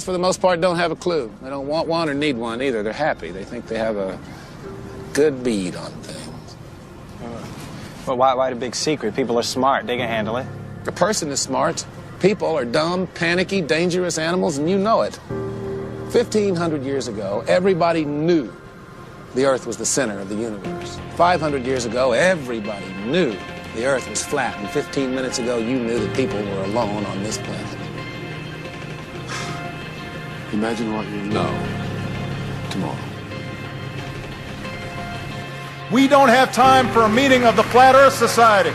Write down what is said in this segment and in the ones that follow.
for the most part, don't have a clue. They don't want one or need one either. They're happy. They think they have a good bead on things. Well, why the big secret? People are smart. They can handle it. A person is smart. People are dumb, panicky, dangerous animals, and you know it. 1,500 years ago, everybody knew the Earth was the center of the universe. 500 years ago, everybody knew the Earth was flat. And 15 minutes ago, you knew that people were alone on this planet. Imagine what you know tomorrow. We don't have time for a meeting of the Flat Earth Society.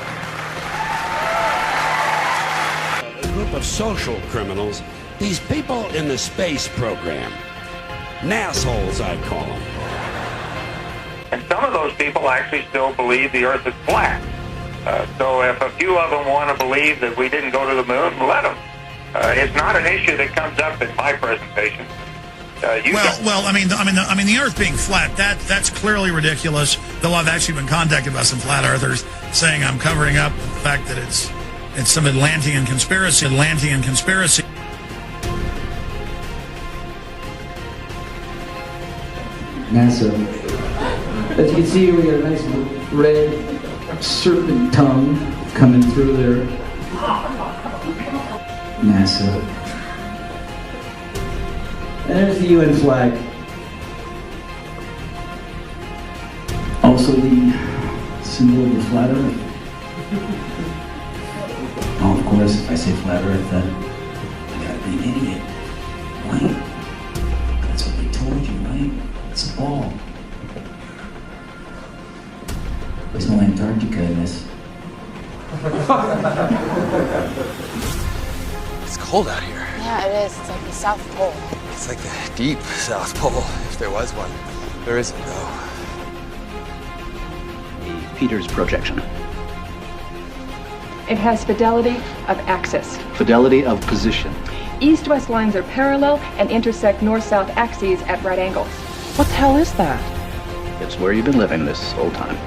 A group of social criminals, these people in the space program. Nassholes, I'd call them. And some of those people actually still believe the Earth is flat. So if a few of them want to believe that we didn't go to the moon, let them. It's not an issue that comes up in my presentation. I mean, the Earth being flat, that's clearly ridiculous. Though I've actually been contacted by some flat earthers saying I'm covering up the fact that it's some Atlantean conspiracy. NASA. As you can see, we got a nice red serpent tongue coming through there. NASA. And there's the UN flag. Also the symbol of the flat Earth. Oh, of course, if I say flat Earth, then I gotta be an idiot, right? That's what they told you, right? It's a ball. There's no Antarctica in this. It's cold out here. Yeah, it is. It's like the South Pole. It's like the deep South Pole, if there was one. There isn't, though. The Peters projection. It has fidelity of axis. Fidelity of position. East-west lines are parallel and intersect north-south axes at right angles. What the hell is that? It's where you've been living this whole time.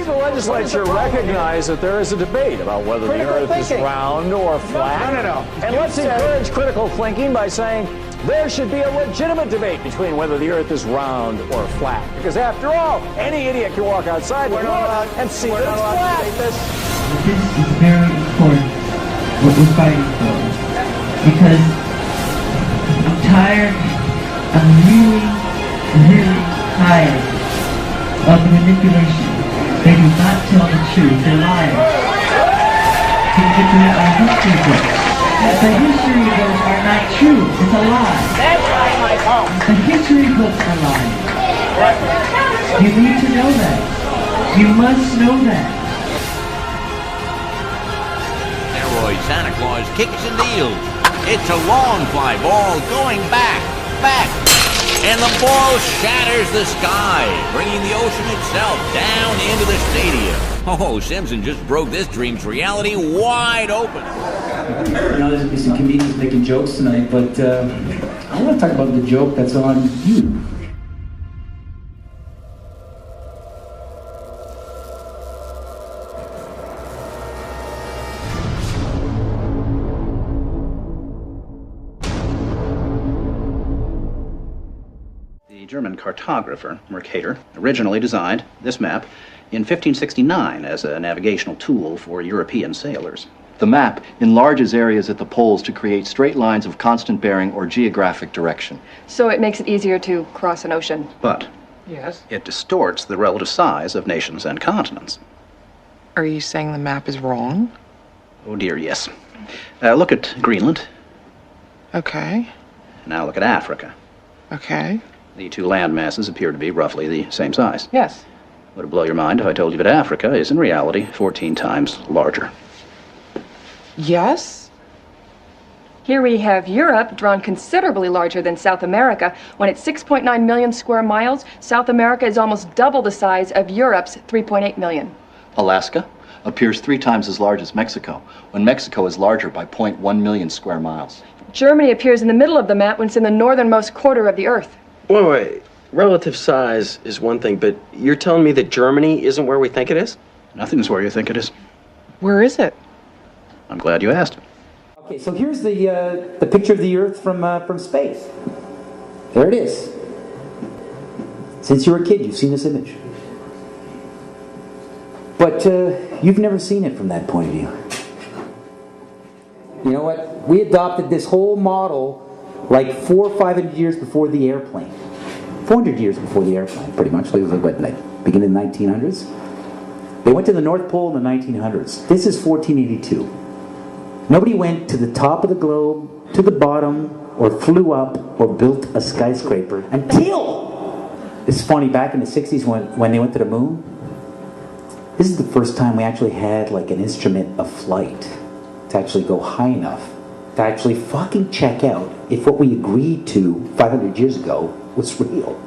The legislature recognized that there is a debate about whether the Earth is round or flat. No. And let's encourage critical thinking by saying there should be a legitimate debate between whether the Earth is round or flat. Because after all, any idiot can walk outside and see that it's flat. This is very important, what we're fighting for. Because I'm tired, I'm really tired of the manipulation. They do not tell the truth. They're liars. You get to read our history books. The history books are not true. It's a lie. That's right, Michael. The history books are lying. You need to know that. You must know that. Asteroid Santa Claus kicks and deals. It's a long fly ball going back. And the ball shatters the sky, bringing the ocean itself down into the stadium. Oh, Simpson just broke this dream's reality wide open. You know, there's some comedians making jokes tonight, but I want to talk about the joke that's on you. The German cartographer, Mercator, originally designed this map in 1569 as a navigational tool for European sailors. The map enlarges areas at the poles to create straight lines of constant bearing or geographic direction. So it makes it easier to cross an ocean. But yes, it distorts the relative size of nations and continents. Are you saying the map is wrong? Oh dear, yes. Look at Greenland. Okay. Now look at Africa. Okay. The two land masses appear to be roughly the same size. Yes. Would it blow your mind if I told you that Africa is in reality 14 times larger? Yes. Here we have Europe, drawn considerably larger than South America. When it's 6.9 million square miles, South America is almost double the size of Europe's 3.8 million. Alaska appears 3 times as large as Mexico, when Mexico is larger by 0.1 million square miles. Germany appears in the middle of the map when it's in the northernmost quarter of the Earth. Wait. Relative size is one thing, but you're telling me that Germany isn't where we think it is? Nothing's where you think it is. Where is it? I'm glad you asked. Okay, so here's the picture of the Earth from space. There it is. Since you were a kid, you've seen this image. But you've never seen it from that point of view. You know what? We adopted this whole model like 400 or 500 years before the airplane. 400 years before the airplane, pretty much. It was like beginning in the 1900s. They went to the North Pole in the 1900s. This is 1482. Nobody went to the top of the globe, to the bottom, or flew up, or built a skyscraper until... It's funny, back in the 60s when they went to the moon, this is the first time we actually had like an instrument of flight to actually go high enough to actually fucking check out if what we agreed to 500 years ago was real.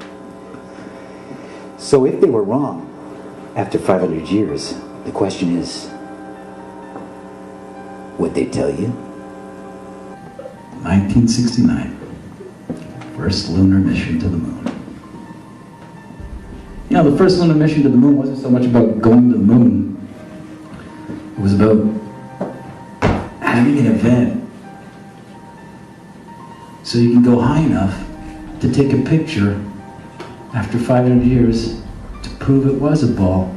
So if they were wrong after 500 years, the question is, would they tell you? 1969, first lunar mission to the moon. You know, the first lunar mission to the moon wasn't so much about going to the moon. It was about having an event so you can go high enough to take a picture after 500 years to prove it was a ball.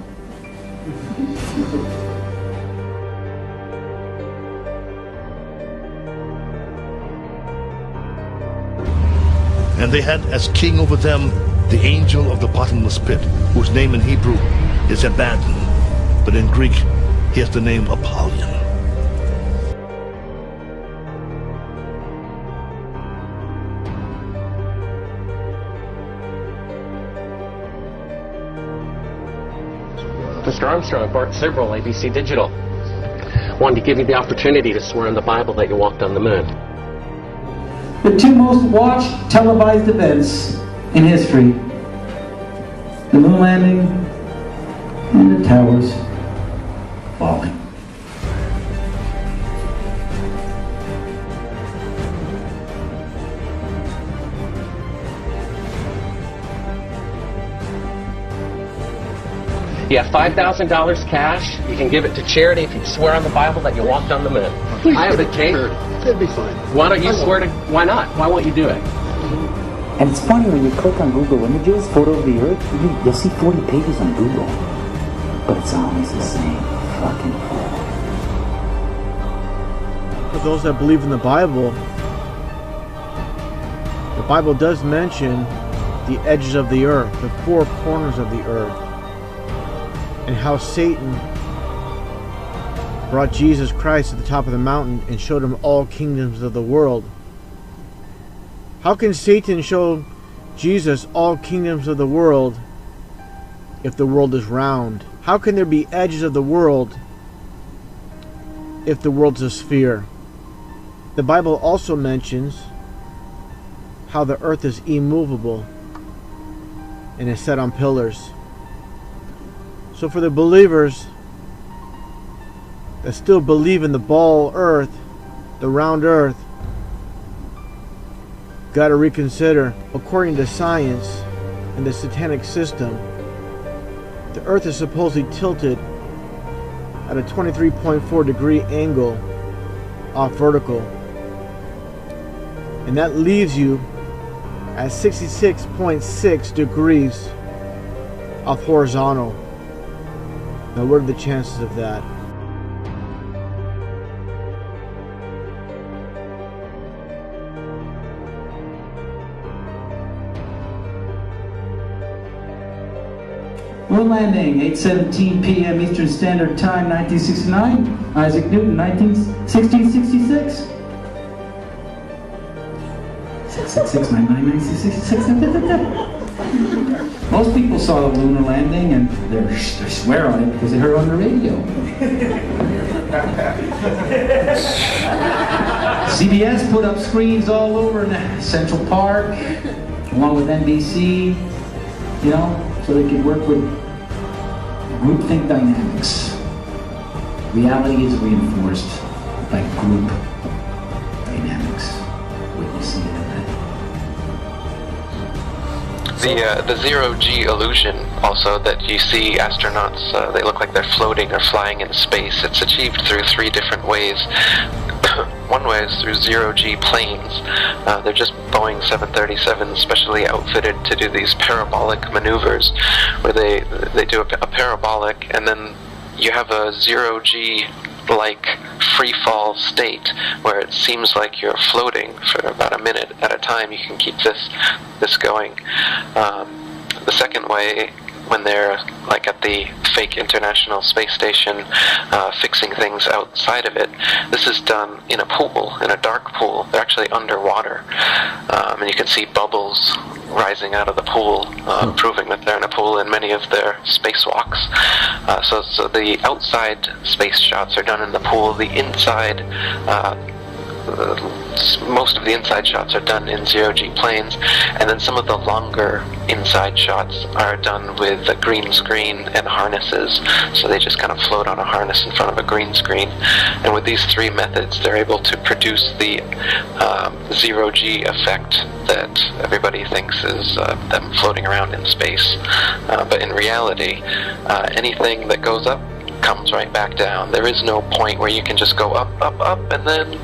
And they had as king over them the angel of the bottomless pit, whose name in Hebrew is Abaddon, but in Greek he has the name Apollyon. Mr. Armstrong, Bart Sibrel, ABC Digital. Wanted to give you the opportunity to swear in the Bible that you walked on the moon. The two most watched televised events in history: the moon landing and the towers falling. You have $5,000 cash. You can give it to charity if you swear on the Bible that you walked on the moon. I have the tape. That'd be fine. Why don't you swear to... Why not? Why won't you do it? And it's funny, when you click on Google Images, photo of the Earth, you'll see 40 pages on Google. But it's always the same fucking photo. For those that believe in the Bible does mention the edges of the earth, the four corners of the earth, and how Satan brought Jesus Christ to the top of the mountain and showed him all kingdoms of the world. How can Satan show Jesus all kingdoms of the world if the world is round? How can there be edges of the world if the world's a sphere? The Bible also mentions how the earth is immovable and is set on pillars. So for the believers that still believe in the ball earth, the round earth, got to reconsider. According to science and the satanic system, the earth is supposedly tilted at a 23.4 degree angle off vertical, and that leaves you at 66.6 degrees off horizontal. Now, what are the chances of that? Moon landing, 8:17 p.m. Eastern Standard Time, 1969. Isaac Newton, 1666. 6669966. Most people saw the lunar landing and they swear on it because they heard it on the radio. CBS put up screens all over in Central Park, along with NBC, you know, so they could work with groupthink dynamics. Reality is reinforced by group dynamics. Witnessing it. The zero-G illusion, also, that you see astronauts, they look like they're floating or flying in space. It's achieved through 3 different ways. one way is through zero-G planes. They're just Boeing 737s specially outfitted to do these parabolic maneuvers, where they do a parabolic, and then you have a zero-G like free fall state where it seems like you're floating for about a minute at a time. You can keep this going. The second way, when they're like at the fake International Space Station fixing things outside of it, this is done in a pool, in a dark pool. They're actually underwater, and you can see bubbles rising out of the pool, proving that they're in a pool in many of their spacewalks. So the outside space shots are done in the pool. The inside, most of the inside shots are done in zero-G planes, and then some of the longer inside shots are done with a green screen and harnesses, so they just kind of float on a harness in front of a green screen. And with these three methods, they're able to produce the zero-G effect that everybody thinks is them floating around in space. But in reality, anything that goes up comes right back down. There is no point where you can just go up, up, up, and then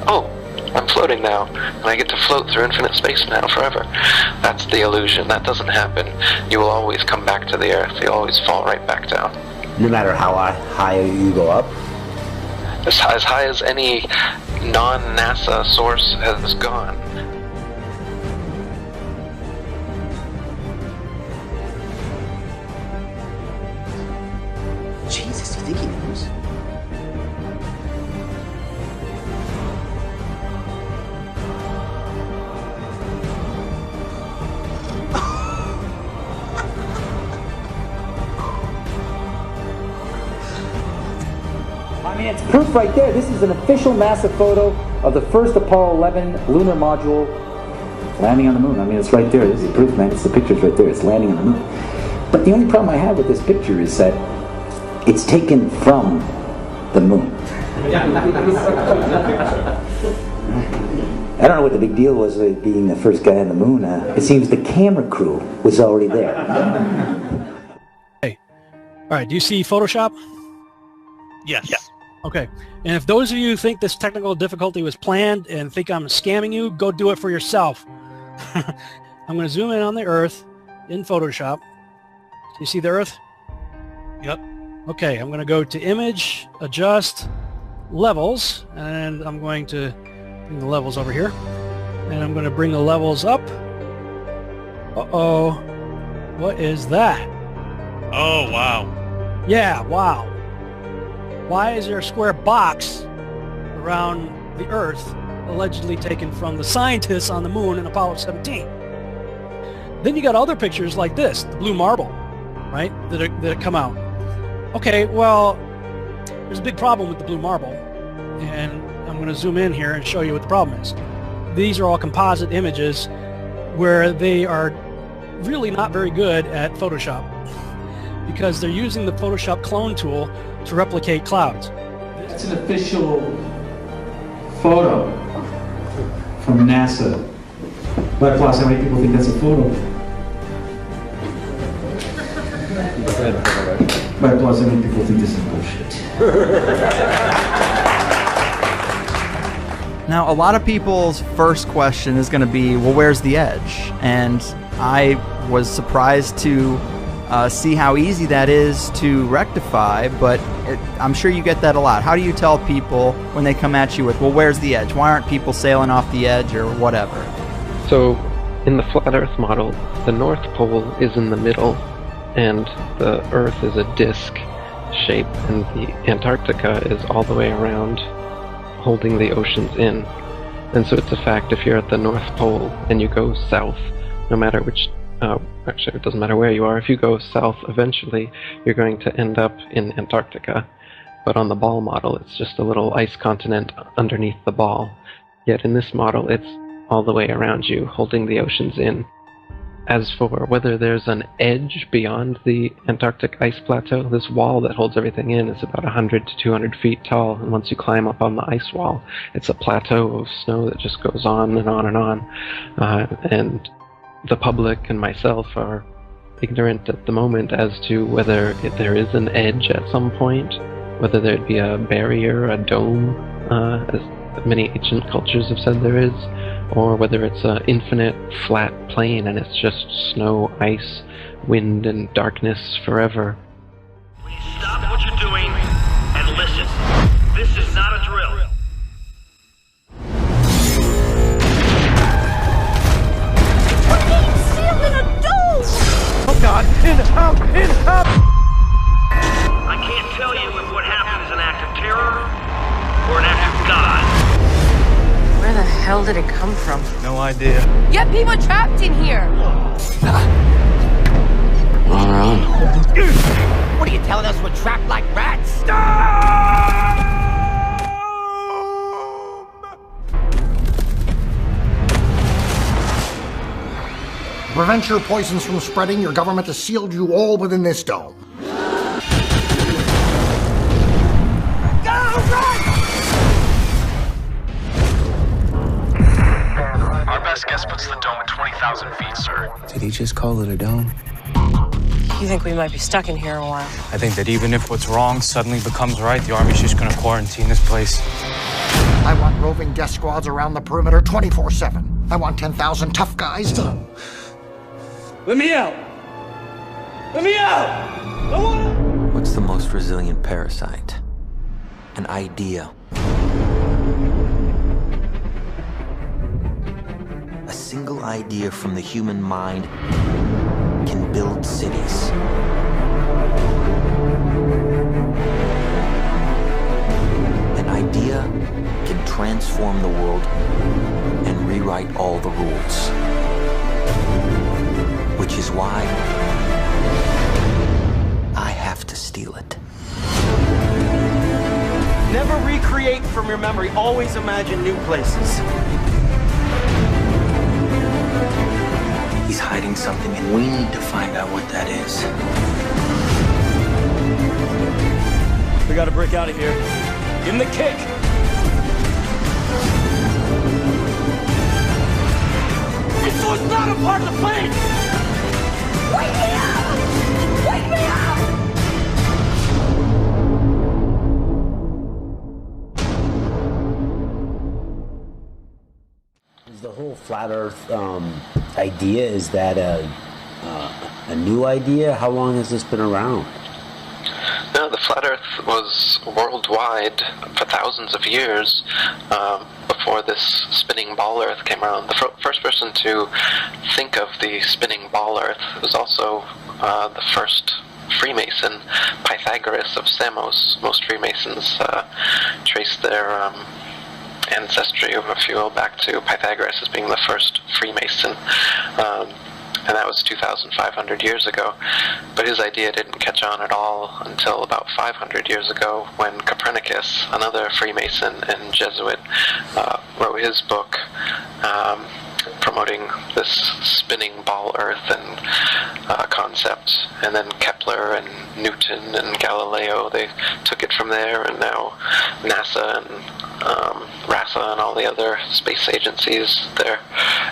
oh, I'm floating now, and I get to float through infinite space now forever. That's the illusion. That doesn't happen. You will always come back to the Earth. You'll always fall right back down. No matter how high you go up? As high as any non-NASA source has gone. Jesus, you think he knows? I mean, it's proof right there. This is an official NASA photo of the first Apollo 11 lunar module landing on the moon. I mean, it's right there. This is proof, man. It's the picture's right there. It's landing on the moon. But the only problem I have with this picture is that it's taken from the moon. I don't know what the big deal was with being the first guy on the moon. It seems the camera crew was already there. Hey, all right. Do you see Photoshop? Yes. Yeah. Okay. And if those of you think this technical difficulty was planned and think I'm scamming you, go do it for yourself. I'm going to zoom in on the Earth in Photoshop. You see the Earth? Yep. Okay, I'm going to go to Image, Adjust, Levels, and I'm going to bring the levels over here. And I'm going to bring the levels up. Uh-oh. What is that? Oh, wow. Yeah, wow. Why is there a square box around the Earth allegedly taken from the scientists on the moon in Apollo 17? Then you got other pictures like this, the blue marble, right, that come out. Okay, well, there's a big problem with the blue marble, and I'm going to zoom in here and show you what the problem is. These are all composite images where they are really not very good at Photoshop because they're using the Photoshop clone tool to replicate clouds. That's an official photo from NASA. But plus, how many people think that's a photo? But plus, how many people think this is bullshit? Now, a lot of people's first question is going to be, well, where's the edge? And I was surprised to see how easy that is to rectify, but I'm sure you get that a lot. How do you tell people when they come at you with, well, where's the edge? Why aren't people sailing off the edge or whatever? So, in the flat Earth model, the North Pole is in the middle, and the Earth is a disk shape, and the Antarctica is all the way around, holding the oceans in. And so it's a fact, if you're at the North Pole and you go south, no matter which actually, it doesn't matter where you are. If you go south, eventually, you're going to end up in Antarctica. But on the ball model, it's just a little ice continent underneath the ball. Yet in this model, it's all the way around you, holding the oceans in. As for whether there's an edge beyond the Antarctic ice plateau, this wall that holds everything in is about 100 to 200 feet tall, and once you climb up on the ice wall, it's a plateau of snow that just goes on and on and on. And the public and myself are ignorant at the moment as to whether there is an edge at some point, whether there'd be a barrier, a dome, many ancient cultures have said there is, or whether it's an infinite flat plane and it's just snow, ice, wind, and darkness forever. Stop what you're doing and listen. This is not a drill. Oh God! In, out, in, out! I can't tell you if what happened is an act of terror or an act of God. Where the hell did it come from? No idea. You have people trapped in here! On our own. What are you telling us we're trapped like rats? To prevent your poisons from spreading, your government has sealed you all within this dome. Our best guess puts the dome at 20,000 feet, sir. Did he just call it a dome? You think we might be stuck in here a while? I think that even if what's wrong suddenly becomes right, the Army's just gonna quarantine this place. I want roving death squads around the perimeter 24/7. I want 10,000 tough guys to... Let me out! Let me out! I want... What's the most resilient parasite? An idea. A single idea from the human mind can build cities. An idea can transform the world and rewrite all the rules. Which is why I have to steal it. Never recreate from your memory. Always imagine new places. He's hiding something, and we need to find out what that is. We gotta break out of here. Give him the kick! This was not a part of the plan! Wake me up! Wake me up! Is the whole flat Earth idea, is that a new idea? How long has this been around? No, the flat Earth was worldwide for thousands of years before this spinning ball Earth came around. The first person to think of the spinning ball Earth was also the first Freemason, Pythagoras of Samos. Most Freemasons trace their ancestry, if you will, back to Pythagoras as being the first Freemason. And that was 2,500 years ago. But his idea didn't catch on at all until about 500 years ago when Copernicus, another Freemason and Jesuit, wrote his book promoting this spinning ball Earth and concept. And then Kepler and Newton and Galileo, they took it from there, and now NASA and RASA and all the other space agencies, they're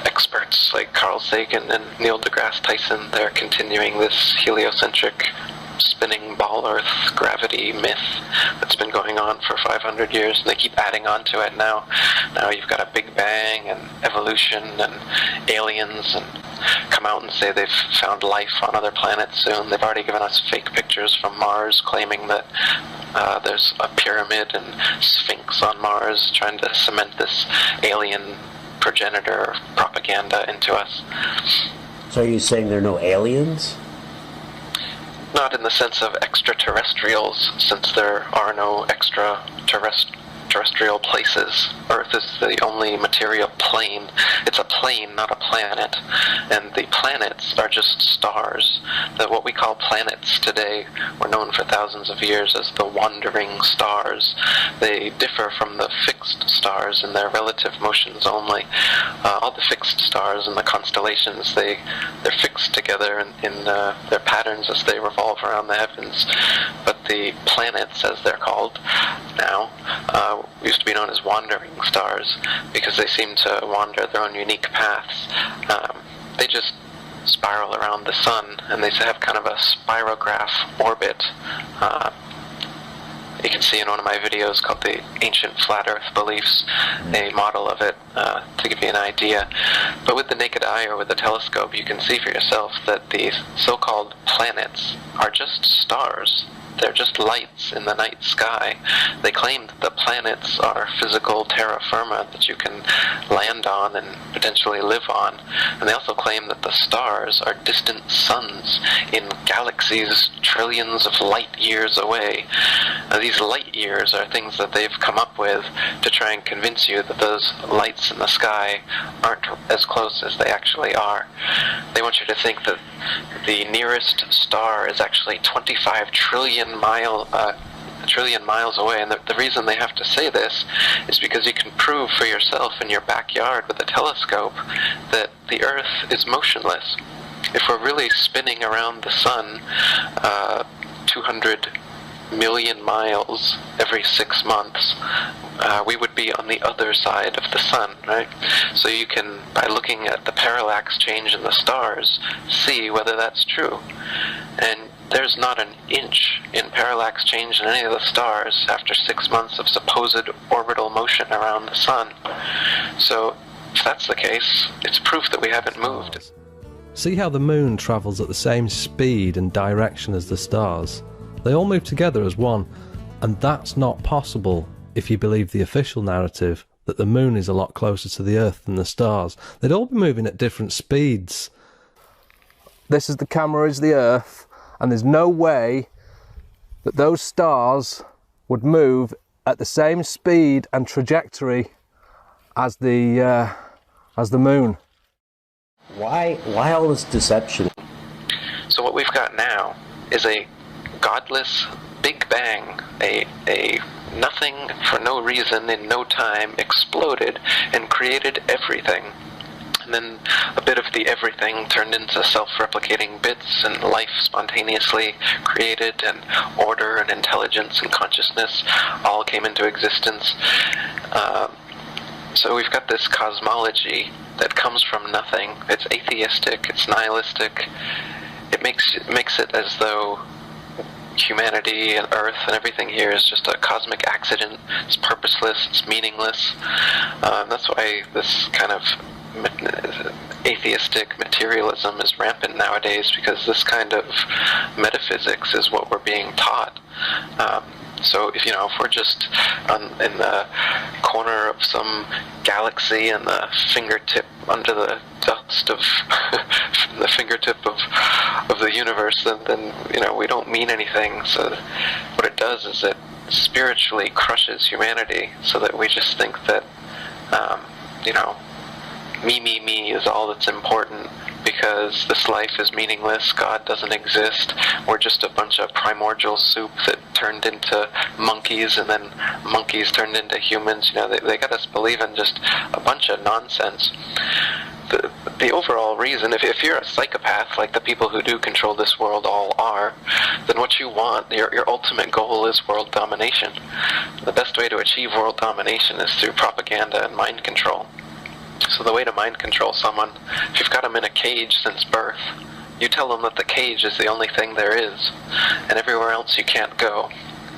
experts like Carl Sagan and Neil deGrasse Tyson. They're continuing this heliocentric spinning ball Earth gravity myth that's been going on for 500 years, and they keep adding on to it now. Now you've got a Big Bang and evolution and aliens, and come out and say they've found life on other planets soon. They've already given us fake pictures from Mars claiming that there's a pyramid and Sphinx on Mars, trying to cement this alien progenitor propaganda into us. So are you saying there are no aliens? Not in the sense of extraterrestrials, since there are no extraterrestrial places. Earth is the only material plane. It's a plane, not a planet. And the planets are just stars. What we call planets today were known for thousands of years as the wandering stars. They differ from the fixed stars in their relative motions only. All the fixed stars in the constellations, they're fixed together in their patterns as they revolve around the heavens. But the planets, as they're called now, used to be known as wandering stars because they seem to wander their own unique paths. They just spiral around the sun, and they have kind of a spirograph orbit You can see in one of my videos called The Ancient Flat Earth Beliefs, a model of it to give you an idea. But with the naked eye or with a telescope, you can see for yourself that these so-called planets are just stars. They're just lights in the night sky. They claim that the planets are physical terra firma that you can land on and potentially live on. And they also claim that the stars are distant suns in galaxies trillions of light years away. Now, these light years are things that they've come up with to try and convince you that those lights in the sky aren't as close as they actually are. They want you to think that the nearest star is actually 25 trillion miles away, and the reason they have to say this is because you can prove for yourself in your backyard with a telescope that the Earth is motionless. If we're really spinning around the sun 200 million miles every 6 months, we would be on the other side of the sun, right? So you can, by looking at the parallax change in the stars, see whether that's true. And there's not an inch in parallax change in any of the stars after 6 months of supposed orbital motion around the sun. So if that's the case, it's proof that we haven't moved. See how the moon travels at the same speed and direction as the stars? They all move together as one, and that's not possible if you believe the official narrative that the moon is a lot closer to the Earth than the stars. They'd all be moving at different speeds. This is the camera, is the Earth, and there's no way that those stars would move at the same speed and trajectory as the moon. Why all this deception? So what we've got now is a godless Big Bang, a nothing for no reason in no time exploded and created everything. And then a bit of the everything turned into self-replicating bits, and life spontaneously created, and order and intelligence and consciousness all came into existence. So we've got this cosmology that comes from nothing. It's atheistic, it's nihilistic. It makes it as though humanity and Earth and everything here is just a cosmic accident. It's purposeless, it's meaningless. That's why this kind of atheistic materialism is rampant nowadays, because this kind of metaphysics is what we're being taught. So if we're just in the corner of some galaxy and the fingertip under the dust of the fingertip of the universe, then we don't mean anything. So what it does is it spiritually crushes humanity, so that we just think that me is all that's important, because this life is meaningless, God doesn't exist, we're just a bunch of primordial soup that turned into monkeys, and then monkeys turned into humans. They got us believing just a bunch of nonsense. The overall reason, if you're a psychopath like the people who do control this world all are, then what you want, your ultimate goal is world domination. The best way to achieve world domination is through propaganda and mind control. So the way to mind control someone, if you've got them in a cage since birth, you tell them that the cage is the only thing there is, and everywhere else you can't go.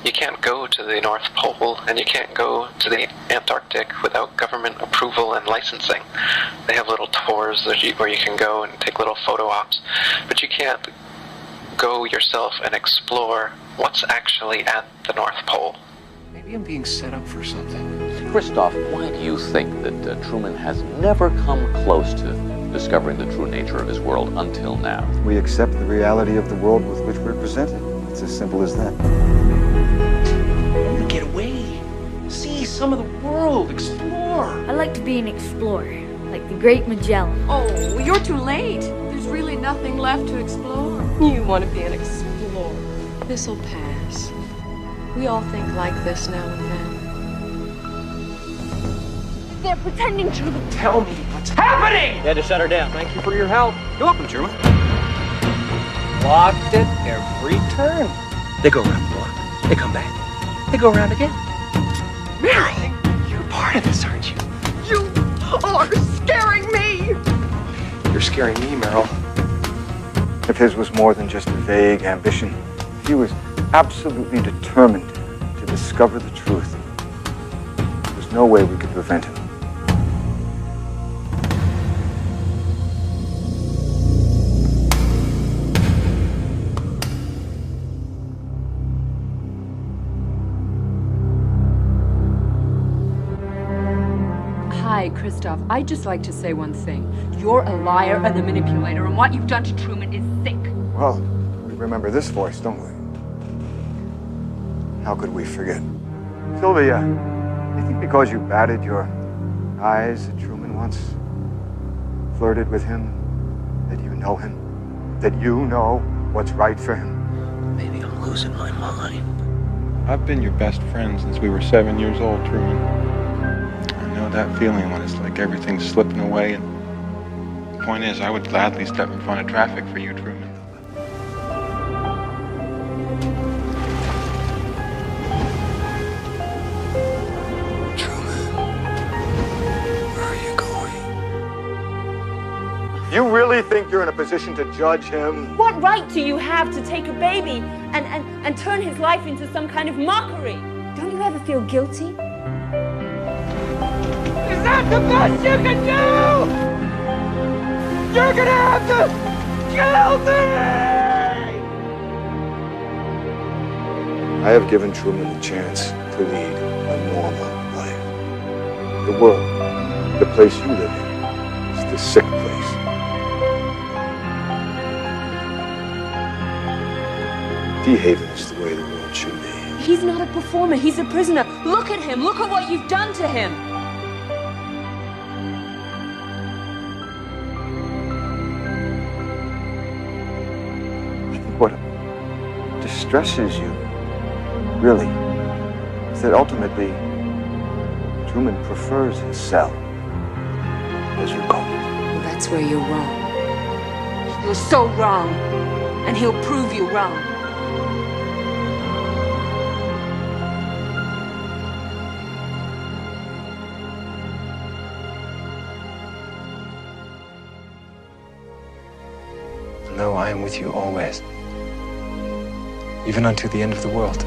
You can't go to the North Pole, and you can't go to the Antarctic without government approval and licensing. They have little tours where you can go and take little photo ops, but you can't go yourself and explore what's actually at the North Pole. Maybe I'm being set up for something. Christoph, why do you think that Truman has never come close to discovering the true nature of his world until now? We accept the reality of the world with which we're presented. It's as simple as that. Get away. See some of the world. Explore. I like to be an explorer, like the Great Magellan. Oh, you're too late. There's really nothing left to explore. You want to be an explorer. This'll pass. We all think like this now and then. They're pretending to. Tell me what's happening! You had to shut her down. Thank you for your help. You're welcome, Truman. Locked it every turn. They go around the block. They come back. They go around again. Meryl, you're part of this, aren't you? You are scaring me! You're scaring me, Meryl. If his was more than just a vague ambition, he was absolutely determined to discover the truth. There's no way we could prevent him. Hi, Christoph. I'd just like to say one thing. You're a liar and a manipulator, and what you've done to Truman is sick. Well, we remember this voice, don't we? How could we forget? Sylvia, you think because you batted your eyes at Truman once, flirted with him, that you know him? That you know what's right for him? Maybe I'm losing my mind. I've been your best friend since we were 7 years old, Truman. I know that feeling when it's like everything's slipping away, and the point is, I would gladly step in front of traffic for you, Truman. You really think you're in a position to judge him? What right do you have to take a baby and turn his life into some kind of mockery? Don't you ever feel guilty? Is that the best you can do? You're gonna have to kill me! I have given Truman the chance to lead a normal life. The world, the place you live in, is the sick place. Haven is the way the world should be. He's not a performer, he's a prisoner. Look at him, look at what you've done to him. I think what distresses you, really, is that ultimately Truman prefers his cell, as you call it. Well, that's where you're wrong. You're so wrong, and he'll prove you wrong. No, I am with you always, even unto the end of the world.